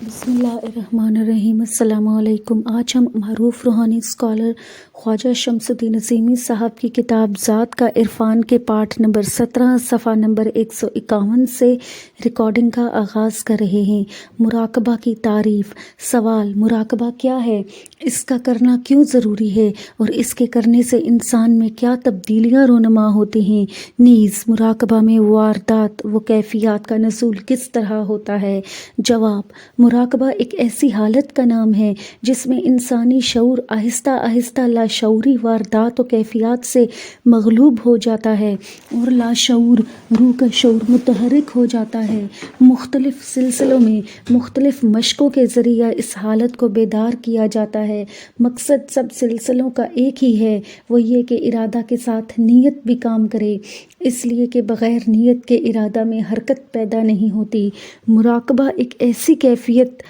بسم اللہ الرحمن الرحیم۔ السلام علیکم۔ آج ہم معروف روحانی اسکالر خواجہ شمس الدین عظیمی صاحب کی کتاب ذات کا عرفان کے پارٹ نمبر 17 صفحہ نمبر 151 سے ریکارڈنگ کا آغاز کر رہے ہیں۔ مراقبہ کی تعریف۔ سوال: مراقبہ کیا ہے؟ اس کا کرنا کیوں ضروری ہے اور اس کے کرنے سے انسان میں کیا تبدیلیاں رونما ہوتی ہیں؟ نیز مراقبہ میں واردات و کیفیات کا نزول کس طرح ہوتا ہے؟ جواب: مراقبہ ایک ایسی حالت کا نام ہے جس میں انسانی شعور آہستہ آہستہ لاشعوری واردات و کیفیات سے مغلوب ہو جاتا ہے اور لاشعور روح کا شعور متحرک ہو جاتا ہے۔ مختلف سلسلوں میں مختلف مشقوں کے ذریعہ اس حالت کو بیدار کیا جاتا ہے۔ مقصد سب سلسلوں کا ایک ہی ہے، وہ یہ کہ ارادہ کے ساتھ نیت بھی کام کرے، اس لیے کہ بغیر نیت کے ارادہ میں حرکت پیدا نہیں ہوتی۔ مراقبہ ایک ایسی کیفیت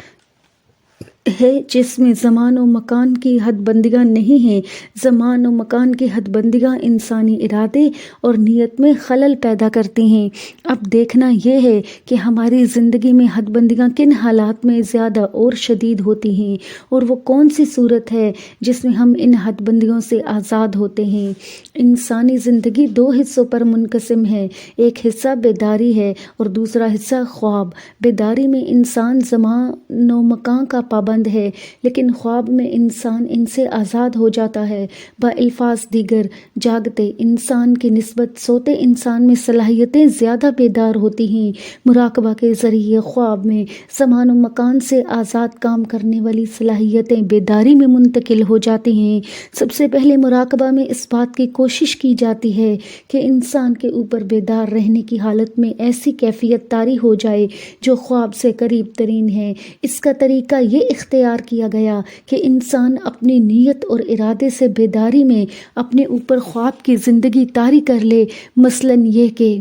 ہے جس میں زمان و مکان کی حد بندیاں نہیں ہیں۔ زمان و مکان کی حد بندیاں انسانی ارادے اور نیت میں خلل پیدا کرتی ہیں۔ اب دیکھنا یہ ہے کہ ہماری زندگی میں حد بندیاں کن حالات میں زیادہ اور شدید ہوتی ہیں اور وہ کون سی صورت ہے جس میں ہم ان حد بندیوں سے آزاد ہوتے ہیں۔ انسانی زندگی دو حصوں پر منقسم ہے، ایک حصہ بیداری ہے اور دوسرا حصہ خواب۔ بیداری میں انسان زمان و مکان کا پابند ہے، لیکن خواب میں انسان ان سے آزاد ہو جاتا ہے۔ بالفاظ دیگر، جاگتے انسان کی نسبت سوتے انسان میں صلاحیتیں زیادہ بیدار ہوتی ہیں۔ مراقبہ کے ذریعے خواب میں زمان و مکان سے آزاد کام کرنے والی صلاحیتیں بیداری میں منتقل ہو جاتی ہیں۔ سب سے پہلے مراقبہ میں اس بات کی کوشش کی جاتی ہے کہ انسان کے اوپر بیدار رہنے کی حالت میں ایسی کیفیت طاری ہو جائے جو خواب سے قریب ترین ہے۔ اس کا طریقہ یہ اختیار کیا گیا کہ انسان اپنی نیت اور ارادے سے بیداری میں اپنے اوپر خواب کی زندگی طاری کر لے۔ مثلاً یہ کہ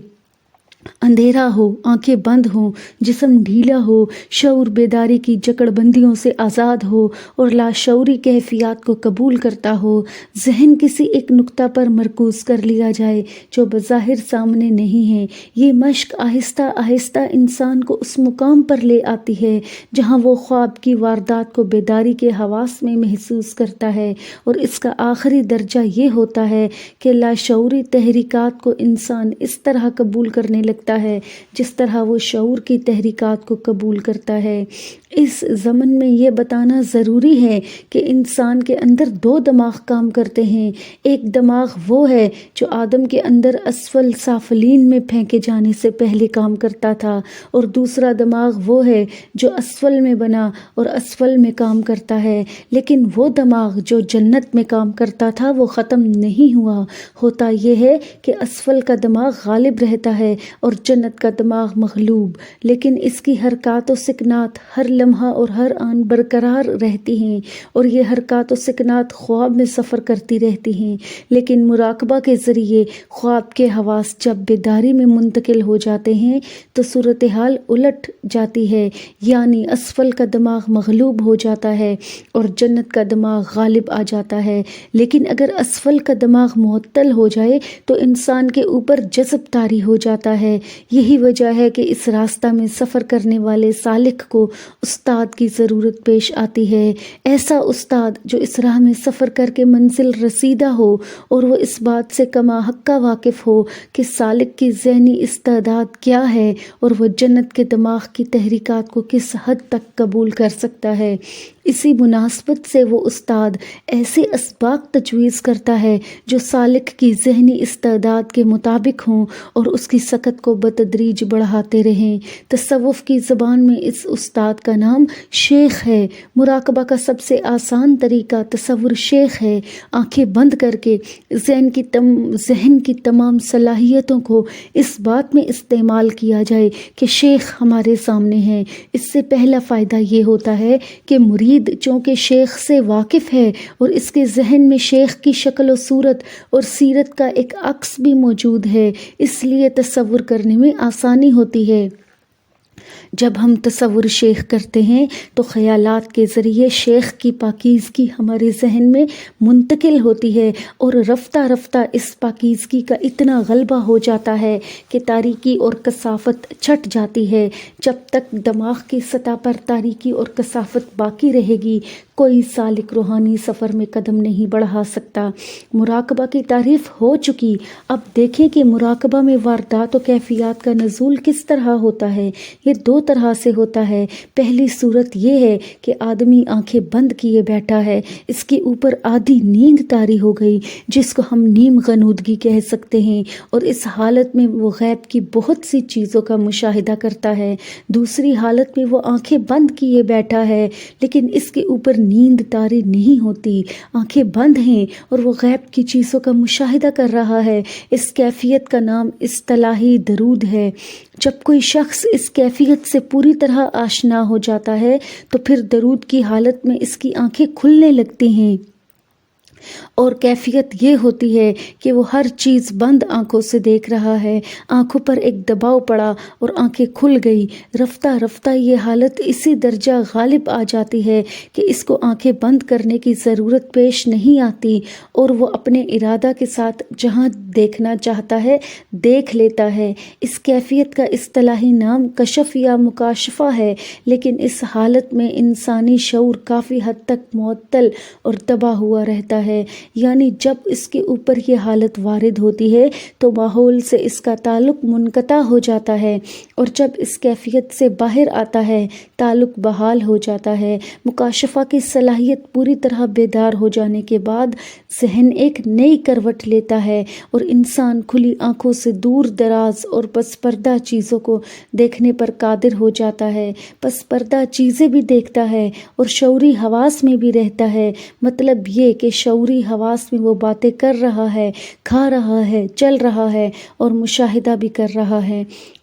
اندھیرا ہو، آنکھیں بند ہوں، جسم ڈھیلا ہو، شعور بیداری کی جکڑ بندیوں سے آزاد ہو اور لاشعوری کیفیات کو قبول کرتا ہو۔ ذہن کسی ایک نقطہ پر مرکوز کر لیا جائے جو بظاہر سامنے نہیں ہے۔ یہ مشق آہستہ آہستہ انسان کو اس مقام پر لے آتی ہے جہاں وہ خواب کی واردات کو بیداری کے حواس میں محسوس کرتا ہے، اور اس کا آخری درجہ یہ ہوتا ہے کہ لاشعوری تحریکات کو انسان اس طرح قبول کرنے لگتا ہے جس طرح وہ شعور کی تحریکات کو قبول کرتا ہے۔ اس ضمن میں یہ بتانا ضروری ہے کہ انسان کے اندر دو دماغ کام کرتے ہیں۔ ایک دماغ وہ ہے جو آدم کے اندر اسفل سافلین میں پھینکے جانے سے پہلے کام کرتا تھا، اور دوسرا دماغ وہ ہے جو اسفل میں بنا اور اسفل میں کام کرتا ہے۔ لیکن وہ دماغ جو جنت میں کام کرتا تھا وہ ختم نہیں ہوا۔ ہوتا یہ ہے کہ اسفل کا دماغ غالب رہتا ہے اور جنت کا دماغ مغلوب، لیکن اس کی حرکات و سکنات ہر لمحہ اور ہر آن برقرار رہتی ہیں، اور یہ حرکات و سکنات خواب میں سفر کرتی رہتی ہیں۔ لیکن مراقبہ کے ذریعے خواب کے حواس جب بیداری میں منتقل ہو جاتے ہیں تو صورتحال الٹ جاتی ہے، یعنی اسفل کا دماغ مغلوب ہو جاتا ہے اور جنت کا دماغ غالب آ جاتا ہے۔ لیکن اگر اسفل کا دماغ معطل ہو جائے تو انسان کے اوپر جذب طاری ہو جاتا ہے۔ یہی وجہ ہے کہ اس راستہ میں سفر کرنے والے سالک کو استاد کی ضرورت پیش آتی ہے، ایسا استاد جو اس راہ میں سفر کر کے منزل رسیدہ ہو اور وہ اس بات سے کما حقہ واقف ہو کہ سالک کی ذہنی استعداد کیا ہے اور وہ جنت کے دماغ کی تحریکات کو کس حد تک قبول کر سکتا ہے۔ اسی مناسبت سے وہ استاد ایسے اسباق تجویز کرتا ہے جو سالک کی ذہنی استعداد کے مطابق ہوں اور اس کی سکت کو بتدریج بڑھاتے رہیں۔ تصوف کی زبان میں اس استاد کا نام شیخ ہے۔ مراقبہ کا سب سے آسان طریقہ تصور شیخ ہے۔ آنکھیں بند کر کے ذہن کی تمام صلاحیتوں کو اس بات میں استعمال کیا جائے کہ شیخ ہمارے سامنے ہیں۔ اس سے پہلا فائدہ یہ ہوتا ہے کہ مرید چونکہ شیخ سے واقف ہے اور اس کے ذہن میں شیخ کی شکل و صورت اور سیرت کا ایک عکس بھی موجود ہے، اس لیے تصور کرنے میں آسانی ہوتی ہے۔ جب ہم تصور شیخ کرتے ہیں تو خیالات کے ذریعے شیخ کی پاکیزگی ہمارے ذہن میں منتقل ہوتی ہے اور رفتہ رفتہ اس پاکیزگی کا اتنا غلبہ ہو جاتا ہے کہ تاریکی اور کثافت چھٹ جاتی ہے۔ جب تک دماغ کی سطح پر تاریکی اور کثافت باقی رہے گی کوئی سالک روحانی سفر میں قدم نہیں بڑھا سکتا۔ مراقبہ کی تعریف ہو چکی، اب دیکھیں کہ مراقبہ میں واردات و کیفیات کا نزول کس طرح ہوتا ہے۔ یہ دو طرح سے ہوتا ہے۔ پہلی صورت یہ ہے کہ آدمی آنکھیں بند کیے بیٹھا ہے، اس کے اوپر آدھی نیند طاری ہو گئی جس کو ہم نیم غنودگی کہہ سکتے ہیں، اور اس حالت میں وہ غیب کی بہت سی چیزوں کا مشاہدہ کرتا ہے۔ دوسری حالت میں وہ آنکھیں بند کیے بیٹھا ہے لیکن اس کے اوپر نیند طاری نہیں ہوتی، آنکھیں بند ہیں اور وہ غیب کی چیزوں کا مشاہدہ کر رہا ہے۔ اس کیفیت کا نام اصطلاحی درود ہے۔ جب کوئی شخص اس کیفیت سے پوری طرح آشنا ہو جاتا ہے تو پھر درود کی حالت میں اس کی آنکھیں کھلنے لگتی ہیں، اور کیفیت یہ ہوتی ہے کہ وہ ہر چیز بند آنکھوں سے دیکھ رہا ہے۔ آنکھوں پر ایک دباؤ پڑا اور آنکھیں کھل گئی۔ رفتہ رفتہ یہ حالت اسی درجہ غالب آ جاتی ہے کہ اس کو آنکھیں بند کرنے کی ضرورت پیش نہیں آتی، اور وہ اپنے ارادہ کے ساتھ جہاں دیکھنا چاہتا ہے دیکھ لیتا ہے۔ اس کیفیت کا اصطلاحی نام کشف یا مکاشفہ ہے، لیکن اس حالت میں انسانی شعور کافی حد تک معطل اور دبا ہوا رہتا ہے۔ یعنی جب اس کے اوپر یہ حالت وارد ہوتی ہے تو ماحول سے اس کا تعلق منقطع ہو جاتا ہے، اور جب اس کیفیت سے باہر آتا ہے تعلق بحال ہو جاتا ہے۔ مکاشفہ کی صلاحیت پوری طرح بیدار ہو جانے کے بعد ذہن ایک نئی کروٹ لیتا ہے اور انسان کھلی آنکھوں سے دور دراز اور پس پردہ چیزوں کو دیکھنے پر قادر ہو جاتا ہے۔ پس پردہ چیزیں بھی دیکھتا ہے اور شعوری حواس میں بھی رہتا ہے۔ مطلب یہ کہ شعوری حواس میں وہ باتیں کر رہا ہے، کھا رہا ہے، چل رہا ہے اور مشاہدہ بھی کر رہا ہے۔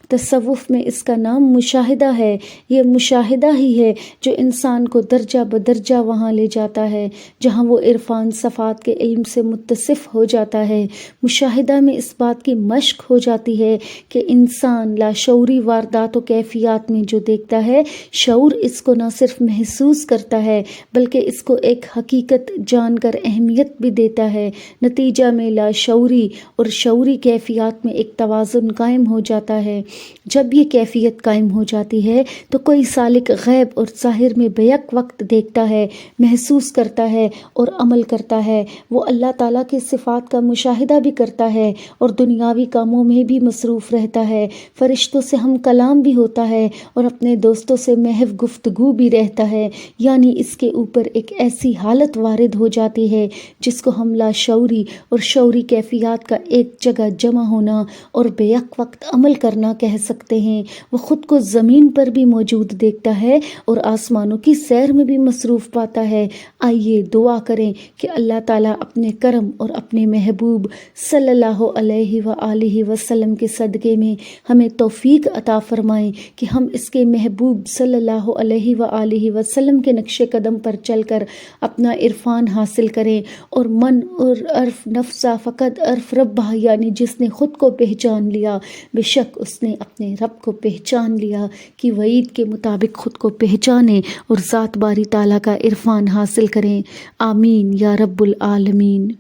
تصوف میں اس کا نام مشاہدہ ہے۔ یہ مشاہدہ ہی ہے جو انسان کو درجہ بدرجہ وہاں لے جاتا ہے جہاں وہ عرفان صفات کے علم سے متصف ہو جاتا ہے۔ مشاہدہ میں اس بات کی مشق ہو جاتی ہے کہ انسان لاشعوری واردات و کیفیات میں جو دیکھتا ہے، شعور اس کو نہ صرف محسوس کرتا ہے بلکہ اس کو ایک حقیقت جان کر اہمیت بھی دیتا ہے۔ نتیجہ میں لاشعوری اور شعوری کیفیات میں ایک توازن قائم ہو جاتا ہے۔ جب یہ کیفیت قائم ہو جاتی ہے تو کوئی سالک غیب اور ظاہر میں بیک وقت دیکھتا ہے، محسوس کرتا ہے اور عمل کرتا ہے۔ وہ اللہ تعالیٰ کی صفات کا مشاہدہ بھی کرتا ہے اور دنیاوی کاموں میں بھی مصروف رہتا ہے۔ فرشتوں سے ہم کلام بھی ہوتا ہے اور اپنے دوستوں سے محو گفتگو بھی رہتا ہے۔ یعنی اس کے اوپر ایک ایسی حالت وارد ہو جاتی ہے جس کو ہم لاشعوری اور شعوری کیفیات کا ایک جگہ جمع ہونا اور بیک وقت عمل کرنا کہہ سکتے ہیں۔ وہ خود کو زمین پر بھی موجود دیکھتا ہے اور آسمانوں کی سیر میں بھی مصروف پاتا ہے۔ آئیے دعا کریں کہ اللہ تعالیٰ اپنے کرم اور اپنے محبوب صلی اللہ علیہ وآلہ وسلم کے صدقے میں ہمیں توفیق عطا فرمائیں کہ ہم اس کے محبوب صلی اللہ علیہ وآلہ وسلم کے نقش قدم پر چل کر اپنا عرفان حاصل کریں، اور من اور عرف نفسا فقط عرف ربہ، یعنی جس نے خود کو پہچان لیا بے شک اس نے اپنے رب کو پہچان لیا، کی وعید کے مطابق خود کو پہچانیں اور ذات باری تعالیٰ کا عرفان حاصل کریں۔ آمین یا رب العالمین۔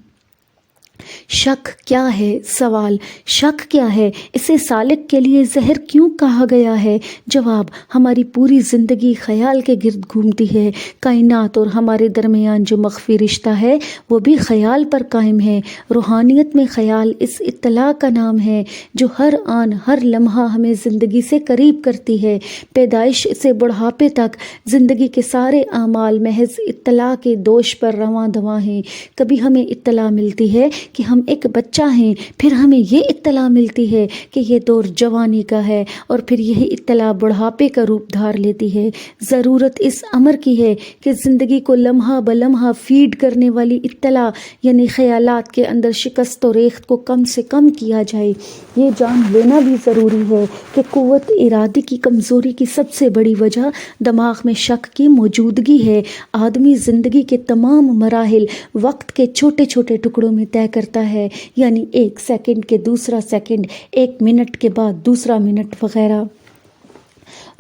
شک کیا ہے؟ سوال، شک کیا ہے؟ اسے سالک کے لیے زہر کیوں کہا گیا ہے؟ جواب، ہماری پوری زندگی خیال کے گرد گھومتی ہے۔ کائنات اور ہمارے درمیان جو مخفی رشتہ ہے وہ بھی خیال پر قائم ہے۔ روحانیت میں خیال اس اطلاع کا نام ہے جو ہر آن ہر لمحہ ہمیں زندگی سے قریب کرتی ہے۔ پیدائش سے بڑھاپے تک زندگی کے سارے اعمال محض اطلاع کے دوش پر رواں دواں ہیں۔ کبھی ہمیں اطلاع ملتی ہے کہ ہم ایک بچہ ہیں، پھر ہمیں یہ اطلاع ملتی ہے کہ یہ دور جوانی کا ہے، اور پھر یہی اطلاع بڑھاپے کا روپ دھار لیتی ہے۔ ضرورت اس امر کی ہے کہ زندگی کو لمحہ بلمحہ فیڈ کرنے والی اطلاع یعنی خیالات کے اندر شکست و ریخت کو کم سے کم کیا جائے۔ یہ جان لینا بھی ضروری ہے کہ قوت ارادی کی کمزوری کی سب سے بڑی وجہ دماغ میں شک کی موجودگی ہے۔ آدمی زندگی کے تمام مراحل وقت کے چھوٹے چھوٹے ٹکڑوں میں طے کرتا ہے، یعنی ایک سیکنڈ کے دوسرا سیکنڈ، ایک منٹ کے بعد دوسرا منٹ وغیرہ۔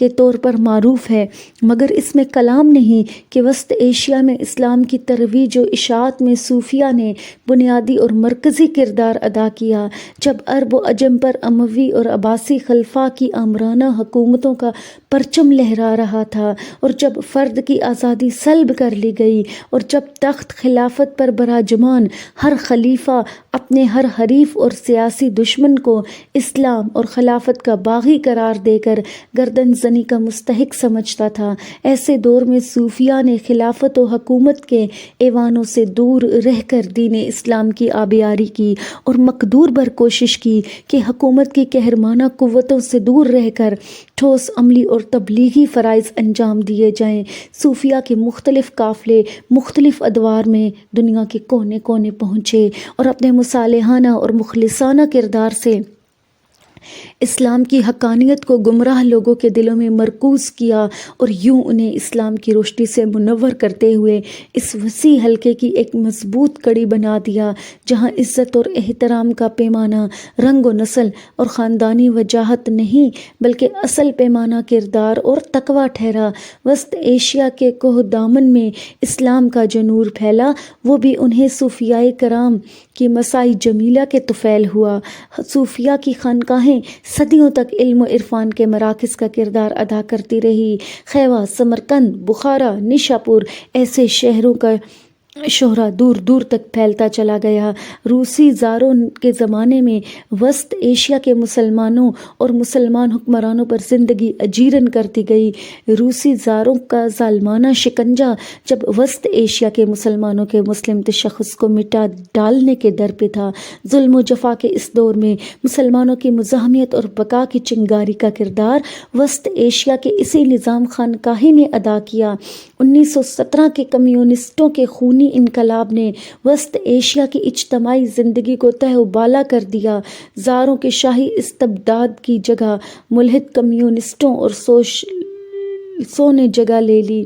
کے طور پر معروف ہے، مگر اس میں کلام نہیں کہ وسط ایشیا میں اسلام کی ترویج و اشاعت میں صوفیہ نے بنیادی اور مرکزی کردار ادا کیا۔ جب عرب و عجم پر اموی اور عباسی خلفاء کی آمرانہ حکومتوں کا پرچم لہرا رہا تھا، اور جب فرد کی آزادی سلب کر لی گئی، اور جب تخت خلافت پر براجمان ہر خلیفہ اپنے ہر حریف اور سیاسی دشمن کو اسلام اور خلافت کا باغی قرار دے کر گردن زنی کا مستحق سمجھتا تھا، ایسے دور میں صوفیہ نے خلافت و حکومت کے ایوانوں سے دور رہ کر دین اسلام کی آبیاری کی، اور مقدور بر کوشش کی کہ حکومت کی قہرمانہ قوتوں سے دور رہ کر ٹھوس عملی اور تبلیغی فرائض انجام دیے جائیں۔ صوفیہ کے مختلف قافلے مختلف ادوار میں دنیا کے کونے کونے پہنچے اور اپنے مصالحانہ اور مخلصانہ کردار سے اسلام کی حقانیت کو گمراہ لوگوں کے دلوں میں مرکوز کیا، اور یوں انہیں اسلام کی روشنی سے منور کرتے ہوئے اس وسیع حلقے کی ایک مضبوط کڑی بنا دیا، جہاں عزت اور احترام کا پیمانہ رنگ و نسل اور خاندانی وجاہت نہیں بلکہ اصل پیمانہ کردار اور تقویٰ ٹھہرا۔ وسط ایشیا کے کوہ دامن میں اسلام کا جو نور پھیلا، وہ بھی انہیں صوفیاء کرام کی مساعی جمیلہ کے طفیل ہوا۔ صوفیہ کی خانقاہیں صدیوں تک علم و عرفان کے مراکز کا کردار ادا کرتی رہی۔ خیوا، سمرقند، بخارا، نشاپور ایسے شہروں کا شہرہ دور دور تک پھیلتا چلا گیا۔ روسی زاروں کے زمانے میں وسط ایشیا کے مسلمانوں اور مسلمان حکمرانوں پر زندگی اجیرن کرتی گئی۔ روسی زاروں کا ظالمانہ شکنجہ جب وسط ایشیا کے مسلمانوں کے مسلم تشخص کو مٹا ڈالنے کے در پہ تھا، ظلم و جفا کے اس دور میں مسلمانوں کی مزاحمیت اور بقا کی چنگاری کا کردار وسط ایشیا کے اسی نظام خانقاہی نے ادا کیا۔ 1917 کے کمیونسٹوں کے خونی انقلاب نے وسط ایشیا کی اجتماعی زندگی کو تہہ و بالا کر دیا۔ زاروں کے شاہی استبداد کی جگہ ملحد کمیونسٹوں اور سوشلسٹوں نے جگہ لے لی۔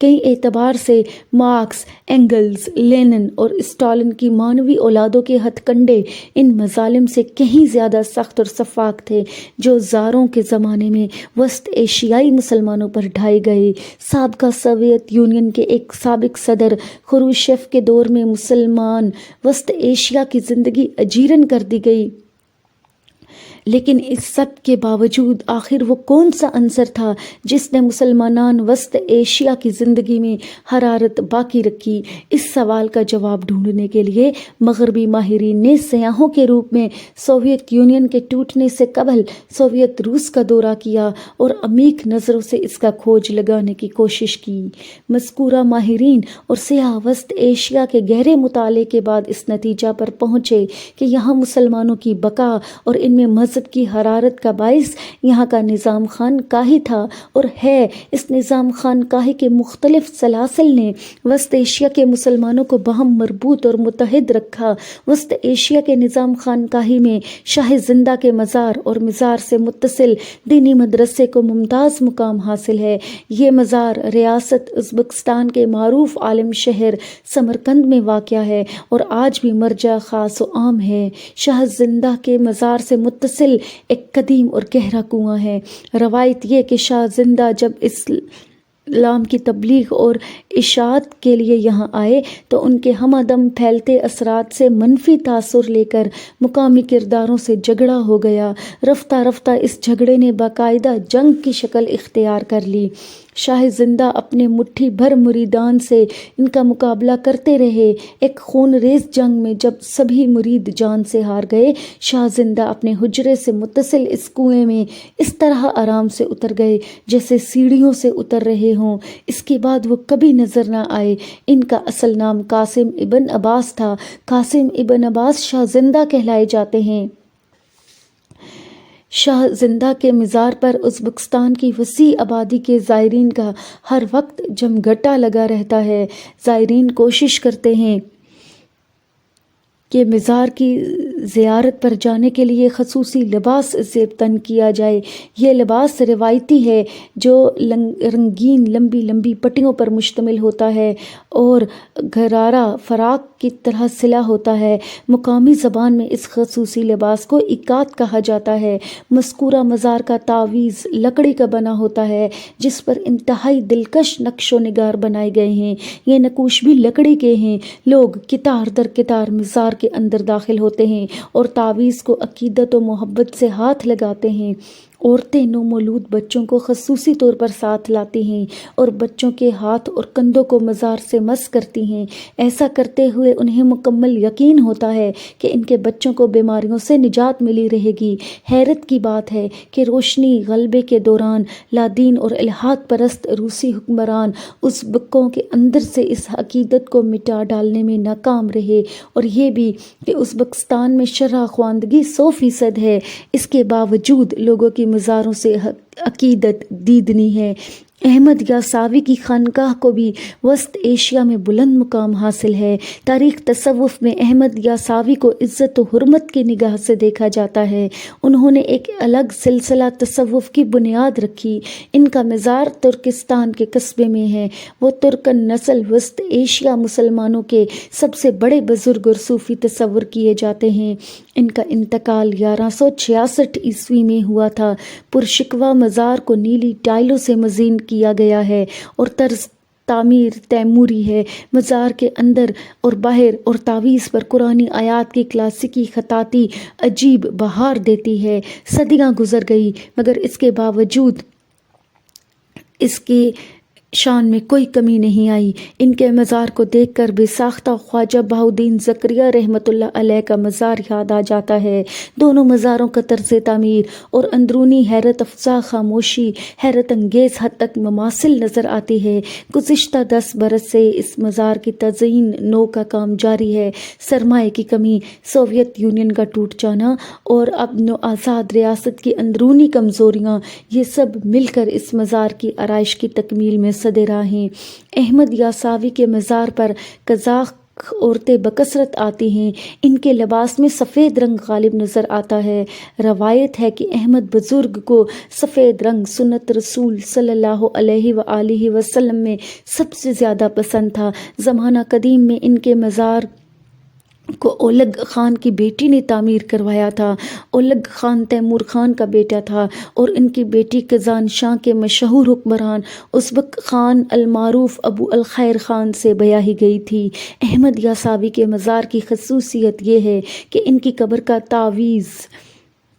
کئی اعتبار سے مارکس، اینگلز، لینن اور اسٹالن کی معنوی اولادوں کے ہتھ کنڈے ان مظالم سے کہیں زیادہ سخت اور شفاق تھے جو زاروں کے زمانے میں وسط ایشیائی مسلمانوں پر ڈھائے گئے۔ سابقہ سوویت یونین کے ایک سابق صدر خروشچیف کے دور میں مسلمان وسط ایشیا کی زندگی اجیرن کر دی گئی، لیکن اس سب کے باوجود آخر وہ کون سا عنصر تھا جس نے مسلمانان وسط ایشیا کی زندگی میں حرارت باقی رکھی؟ اس سوال کا جواب ڈھونڈنے کے لیے مغربی ماہرین نے سیاحوں کے روپ میں سوویت یونین کے ٹوٹنے سے قبل سوویت روس کا دورہ کیا اور عمیق نظروں سے اس کا کھوج لگانے کی کوشش کی۔ مذکورہ ماہرین اور سیاح وسط ایشیا کے گہرے مطالعے کے بعد اس نتیجہ پر پہنچے کہ یہاں مسلمانوں کی بقا اور ان میں مذہب کی حرارت کا باعث یہاں کا نظام خانقاہی تھا اور ہے۔ اس نظام خانقاہی کے مختلف سلاسل نے وسط ایشیا کے مسلمانوں کو باہم مربوط اور متحد رکھا۔ وسط ایشیا کے نظام خانقاہی میں شاہ زندہ کے مزار اور مزار سے متصل دینی مدرسے کو ممتاز مقام حاصل ہے۔ یہ مزار ریاست ازبکستان کے معروف عالم شہر سمرقند میں واقع ہے اور آج بھی مرجع خاص و عام ہے۔ شاہ زندہ کے مزار سے متصل ایک قدیم اور گہرا کنواں ہے۔ روایت یہ کہ شاہ زندہ جب اسلام کی تبلیغ اور اشاعت کے لیے یہاں آئے تو ان کے ہمہ دم پھیلتے اثرات سے منفی تاثر لے کر مقامی کرداروں سے جھگڑا ہو گیا۔ رفتہ رفتہ اس جھگڑے نے باقاعدہ جنگ کی شکل اختیار کر لی۔ شاہ زندہ اپنے مٹھی بھر مریدان سے ان کا مقابلہ کرتے رہے۔ ایک خون ریز جنگ میں جب سبھی مرید جان سے ہار گئے، شاہ زندہ اپنے حجرے سے متصل اس کنویں میں اس طرح آرام سے اتر گئے جیسے سیڑھیوں سے اتر رہے ہوں۔ اس کے بعد وہ کبھی نظر نہ آئے۔ ان کا اصل نام قاسم ابن عباس تھا۔ قاسم ابن عباس شاہ زندہ کہلائے جاتے ہیں۔ شاہ زندہ کے مزار پر ازبکستان کی وسیع آبادی کے زائرین کا ہر وقت جمگھٹا لگا رہتا ہے۔ زائرین کوشش کرتے ہیں کہ مزار کی زیارت پر جانے کے لیے خصوصی لباس زیب تن کیا جائے۔ یہ لباس روایتی ہے جو رنگین لمبی لمبی پٹیوں پر مشتمل ہوتا ہے اور گھرارہ فراق کی طرح سلا ہوتا ہے۔ مقامی زبان میں اس خصوصی لباس کو اکات کہا جاتا ہے۔ مذکورہ مزار کا تعویذ لکڑی کا بنا ہوتا ہے جس پر انتہائی دلکش نقش و نگار بنائے گئے ہیں۔ یہ نقوش بھی لکڑی کے ہیں۔ لوگ قطار در قطار مزار کے اندر داخل ہوتے ہیں اور تعویذ کو عقیدت و محبت سے ہاتھ لگاتے ہیں۔ عورتیں نومولود بچوں کو خصوصی طور پر ساتھ لاتی ہیں اور بچوں کے ہاتھ اور کندھوں کو مزار سے مس کرتی ہیں۔ ایسا کرتے ہوئے انہیں مکمل یقین ہوتا ہے کہ ان کے بچوں کو بیماریوں سے نجات ملی رہے گی۔ حیرت کی بات ہے کہ روشنی غلبے کے دوران لادین اور الحاد پرست روسی حکمران ازبکوں کے اندر سے اس عقیدت کو مٹا ڈالنے میں ناکام رہے، اور یہ بھی کہ ازبکستان میں شرح خواندگی 100% ہے، اس کے باوجود لوگوں کی مزاروں سے عقیدت دیدنی ہے۔ احمد یاساوی کی خانقاہ کو بھی وسط ایشیا میں بلند مقام حاصل ہے۔ تاریخ تصوف میں احمد یاساوی کو عزت و حرمت کی نگاہ سے دیکھا جاتا ہے۔ انہوں نے ایک الگ سلسلہ تصوف کی بنیاد رکھی۔ ان کا مزار ترکستان کے قصبے میں ہے۔ وہ ترکن نسل وسط ایشیا مسلمانوں کے سب سے بڑے بزرگ اور صوفی تصور کیے جاتے ہیں۔ ان کا انتقال 1166 عیسوی میں ہوا تھا۔ پرشکوہ مزار کو نیلی ٹائلوں سے مزین کیا گیا ہے اور طرز تعمیر تیموری ہے۔ مزار کے اندر اور باہر اور تعویذ پر قرآنی آیات کی کلاسیکی خطاطی عجیب بہار دیتی ہے۔ صدیاں گزر گئی مگر اس کے باوجود اس کی شان میں کوئی کمی نہیں آئی۔ ان کے مزار کو دیکھ کر بے ساختہ خواجہ بہاؤالدین زکریہ رحمۃ اللہ علیہ کا مزار یاد آ جاتا ہے۔ دونوں مزاروں کا طرز تعمیر اور اندرونی حیرت افزا خاموشی حیرت انگیز حد تک مماثل نظر آتی ہے۔ گزشتہ 10 برس سے اس مزار کی تزئین نو کا کام جاری ہے۔ سرمایہ کی کمی، سوویت یونین کا ٹوٹ جانا اور اب نو آزاد ریاست کی اندرونی کمزوریاں، یہ سب مل کر اس مزار کی آرائش کی تکمیل میں صدر ہیں۔ احمد یاساوی کے مزار پر قزاق عورتیں بکثرت آتی ہیں۔ ان کے لباس میں سفید رنگ غالب نظر آتا ہے۔ روایت ہے کہ احمد بزرگ کو سفید رنگ سنت رسول صلی اللہ علیہ وآلہ وسلم میں سب سے زیادہ پسند تھا۔ زمانہ قدیم میں ان کے مزار کو اولگ خان کی بیٹی نے تعمیر کروایا تھا۔ اولگ خان تیمور خان کا بیٹا تھا اور ان کی بیٹی کزان شاہ کے مشہور حکمران ازبک خان المعروف ابو الخیر خان سے بیاہی گئی تھی۔ احمد یاساوی کے مزار کی خصوصیت یہ ہے کہ ان کی قبر کا تعویذ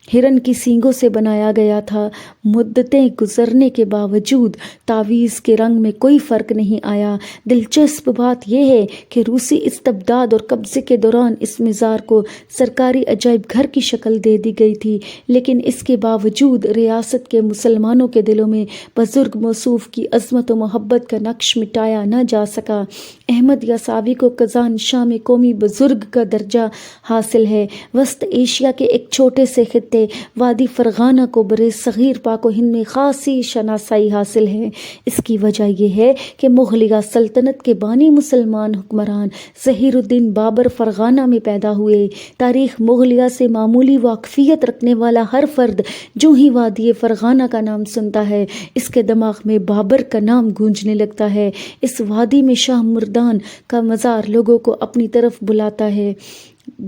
ہرن کی سینگوں سے بنایا گیا تھا۔ مدتیں گزرنے کے باوجود تعویذ کے رنگ میں کوئی فرق نہیں آیا۔ دلچسپ بات یہ ہے کہ روسی استبداد اور قبضے کے دوران اس مزار کو سرکاری عجائب گھر کی شکل دے دی گئی تھی، لیکن اس کے باوجود ریاست کے مسلمانوں کے دلوں میں بزرگ موصوف کی عظمت و محبت کا نقش مٹایا نہ جا سکا۔ احمد یاساوی کو کزان شاہ میں قومی بزرگ کا درجہ حاصل ہے۔ وسط ایشیا کے ایک چھوٹے سے خطے وادی فرغانہ کو برِ صغیر پاک و ہند میں خاصی شناسائی حاصل ہے۔ اس کی وجہ یہ ہے کہ مغلیہ سلطنت کے بانی مسلمان حکمران ظہیر الدین بابر فرغانہ میں پیدا ہوئے۔ تاریخ مغلیہ سے معمولی واقفیت رکھنے والا ہر فرد جو ہی وادی فرغانہ کا نام سنتا ہے اس کے دماغ میں بابر کا نام گونجنے لگتا ہے۔ اس وادی میں شاہ مردان کا مزار لوگوں کو اپنی طرف بلاتا ہے۔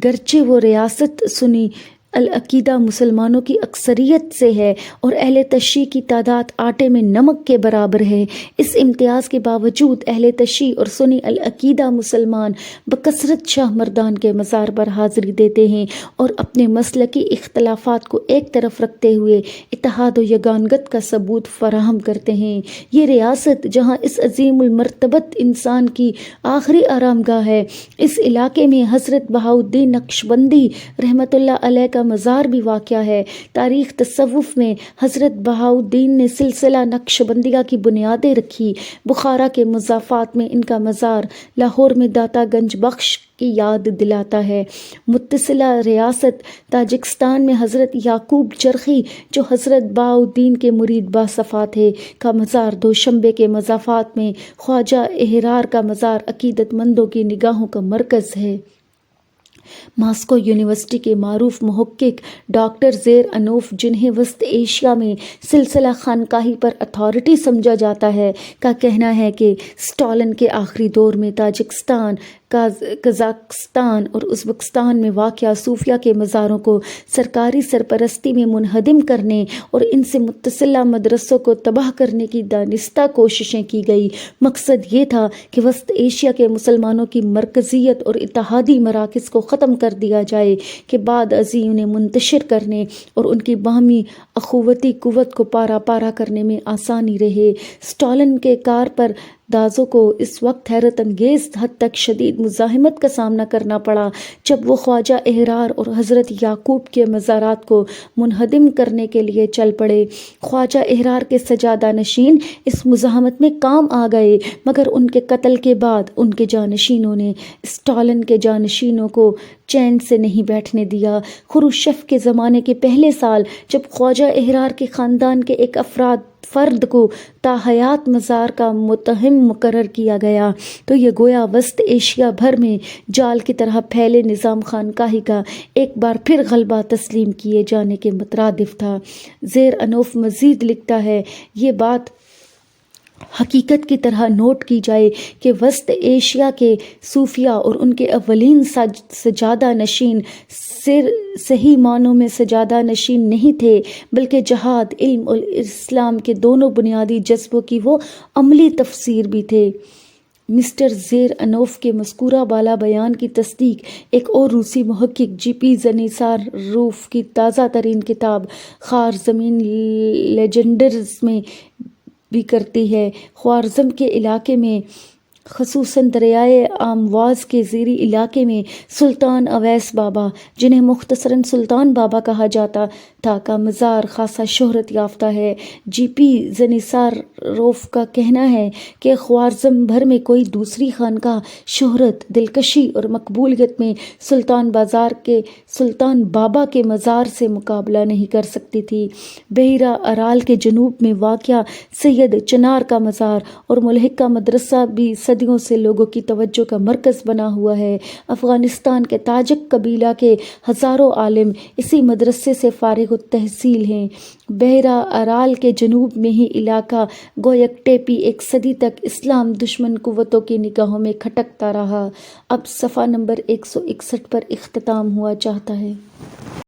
گرچہ وہ ریاست سنی العقیدہ مسلمانوں کی اکثریت سے ہے اور اہل تشیع کی تعداد آٹے میں نمک کے برابر ہے، اس امتیاز کے باوجود اہل تشیع اور سنی العقیدہ مسلمان بکثرت شاہ مردان کے مزار پر حاضری دیتے ہیں اور اپنے مسلکی اختلافات کو ایک طرف رکھتے ہوئے اتحاد و یگانگت کا ثبوت فراہم کرتے ہیں۔ یہ ریاست جہاں اس عظیم المرتبت انسان کی آخری آرام گاہ ہے، اس علاقے میں حضرت بہاؤالدین نقشبندی رحمۃ اللہ علیہ کا مزار بھی واقع ہے۔ تاریخ تصوف میں حضرت بہاؤالدین نے سلسلہ نقشبندیہ کی بنیادیں رکھی۔ بخارا کے مضافات میں ان کا مزار لاہور میں داتا گنج بخش کی یاد دلاتا ہے۔ متصلہ ریاست تاجکستان میں حضرت یعقوب چرخی جو حضرت بہاؤالدین کے مرید باصفا تھے کا مزار دوشنبے کے مضافات میں خواجہ احرار کا مزار عقیدت مندوں کی نگاہوں کا مرکز ہے۔ ماسکو یونیورسٹی کے معروف محقق ڈاکٹر زیر انوف، جنہیں وسط ایشیا میں سلسلہ خانقاہی پر اتھارٹی سمجھا جاتا ہے، کا کہنا ہے کہ اسٹالن کے آخری دور میں تاجکستان، قزاقستان اور ازبکستان میں واقع صوفیہ کے مزاروں کو سرکاری سرپرستی میں منہدم کرنے اور ان سے متصلہ مدرسوں کو تباہ کرنے کی دانستہ کوششیں کی گئی۔ مقصد یہ تھا کہ وسط ایشیا کے مسلمانوں کی مرکزیت اور اتحادی مراکز کو ختم کر دیا جائے کہ بعد ازیں انہیں منتشر کرنے اور ان کی باہمی اخوتی قوت کو پارا پارا کرنے میں آسانی رہے۔ اسٹالن کے کار پر دازوں کو اس وقت حیرت انگیز حد تک شدید مزاحمت کا سامنا کرنا پڑا جب وہ خواجہ احرار اور حضرت یعقوب کے مزارات کو منہدم کرنے کے لیے چل پڑے۔ خواجہ احرار کے سجادہ نشین اس مزاحمت میں کام آ گئے، مگر ان کے قتل کے بعد ان کے جانشینوں نے اسٹالن کے جانشینوں کو چین سے نہیں بیٹھنے دیا۔ خروشچف کے زمانے کے پہلے سال جب خواجہ احرار کے خاندان کے ایک فرد کو تاحیات مزار کا متہم مقرر کیا گیا تو یہ گویا وسط ایشیا بھر میں جال کی طرح پھیلے نظام خانقاہی کا ایک بار پھر غلبہ تسلیم کیے جانے کے مترادف تھا۔ زیر انوف مزید لکھتا ہے، یہ بات حقیقت کی طرح نوٹ کی جائے کہ وسط ایشیا کے صوفیہ اور ان کے اولین سجادہ نشین صحیح معنوں میں سجادہ نشین نہیں تھے، بلکہ جہاد، علم اور اسلام کے دونوں بنیادی جذبوں کی وہ عملی تفسیر بھی تھے۔ مسٹر زیر انوف کے مذکورہ بالا بیان کی تصدیق ایک اور روسی محقق جی پی زنیساروف کی تازہ ترین کتاب خوارزمین لیجنڈز میں بھی کرتی ہے۔ خوارزم کے علاقے میں، خصوصاً دریائے آمواز کے زیریں علاقے میں، سلطان اویس بابا، جنہیں مختصراً سلطان بابا کہا جاتا تھا، کا مزار خاصا شہرت یافتہ ہے۔ جی پی زنیساروف کا کہنا ہے کہ خوارزم بھر میں کوئی دوسری خانقاہ شہرت، دلکشی اور مقبولیت میں سلطان بابا کے مزار سے مقابلہ نہیں کر سکتی تھی۔ بحیرہ ارال کے جنوب میں واقع سید چنار کا مزار اور ملحقہ مدرسہ بھی صدیوں سے لوگوں کی توجہ کا مرکز بنا ہوا ہے۔ افغانستان کے تاجک قبیلہ کے ہزاروں عالم اسی مدرسے سے فارغ التحصیل ہیں۔ بحیرہ ارال کے جنوب میں ہی علاقہ گویک ٹیپی ایک صدی تک اسلام دشمن قوتوں کی نگاہوں میں کھٹکتا رہا۔ اب صفحہ نمبر 161 پر اختتام ہوا چاہتا ہے۔